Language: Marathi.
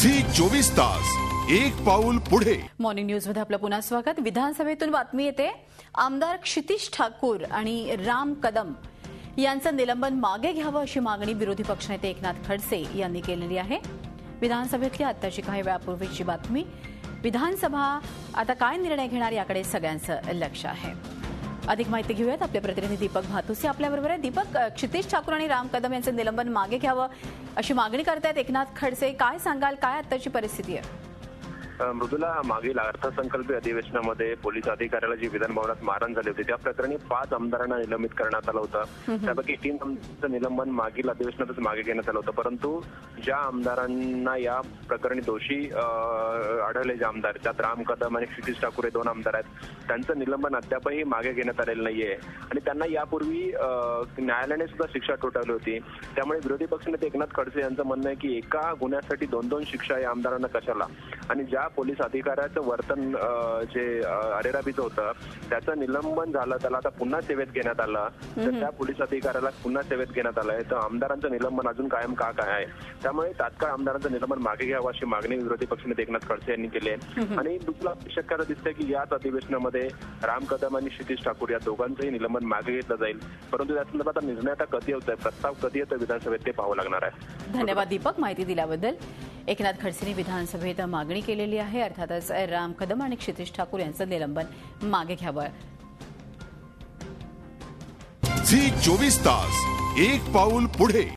झी 24 तास एक पाऊल पुढे। मॉर्निंग न्यूज मध्ये आपलं पुन्हा स्वागत। विधानसभेतून बातमी येते, आमदार क्षितिज ठाकूर आणि राम कदम यांचं निलंबन मागे घ्यावं अशी मागणी विरोधी पक्षनेते एकनाथ खडसे यांनी केलेली आहे। विधानसभेतली आताची काही वेळापूर्वीची बातमी। विधानसभा आता काय निर्णय घेणार याकडे सगळ्यांचं लक्ष आहे। अधिक माहिती घेऊयात, आपले प्रतिनिधी दीपक भातुसे आपल्याबरोबर आहे। दीपक, क्षितिज ठाकूर आणि राम कदम यांचं निलंबन मागे घ्यावं अशी मागणी करतायत एकनाथ खडसे, काय सांगाल, काय आताची परिस्थिती आहे? मृदुला, मागील अर्थसंकल्पीय अधिवेशनामध्ये पोलीस अधिकाऱ्याला जी विधान भवनात मारहाण झाली होती त्या प्रकरणी 5 आमदारांना निलंबित करण्यात आलं होतं। त्यापैकी 3 आमदारांचं निलंबन मागील अधिवेशनातच मागे घेण्यात आलं होतं, परंतु ज्या आमदारांना या प्रकरणी दोषी आढळले, जे आमदार, त्यात राम कदम आणि क्षितिज ठाकूर हे 2 आमदार आहेत, त्यांचं निलंबन अद्यापही मागे घेण्यात आलेलं नाहीये आणि त्यांना यापूर्वी न्यायालयाने सुद्धा शिक्षा ठोठावली होती। त्यामुळे विरोधी पक्षनेते एकनाथ खडसे यांचं म्हणणं आहे की एका गुन्ह्यासाठी 2-2 शिक्षा या आमदारांना कशाला, आणि ज्या पोलीस अधिकाऱ्याचं वर्तन जे अरेराबीचं होतं त्याचं निलंबन झालं, त्याला आता पुन्हा सेवेत घेण्यात आलं, तर त्या पोलीस अधिकाऱ्याला पुन्हा सेवेत घेण्यात आलंय, तर आमदारांचं निलंबन अजून कायम का काय आहे? त्यामुळे तात्काळ आमदारांचं निलंबन मागे घ्यावं अशी मागणी विरोधी पक्षनेते एकनाथ खडसे यांनी केली आहे। आणि दुसरा शक्यता दिसते की याच अधिवेशनामध्ये राम कदम आणि क्षितिज ठाकूर या दोघांचंही निलंबन मागे घेतलं जाईल, परंतु त्या संदर्भात निर्णय आता कधी होतोय, प्रस्ताव कधी येतो विधानसभेत ते पाहावं लागणार आहे। धन्यवाद दीपक, माहिती दिल्याबद्दल। एकनाथ खडसेंनी विधानसभेत मागणी केलेली आहे, अर्थातच राम कदम आणि क्षितिज ठाकूर यांचं निलंबन मागे घ्यावं। झी 24 तास एक पाऊल पुढे।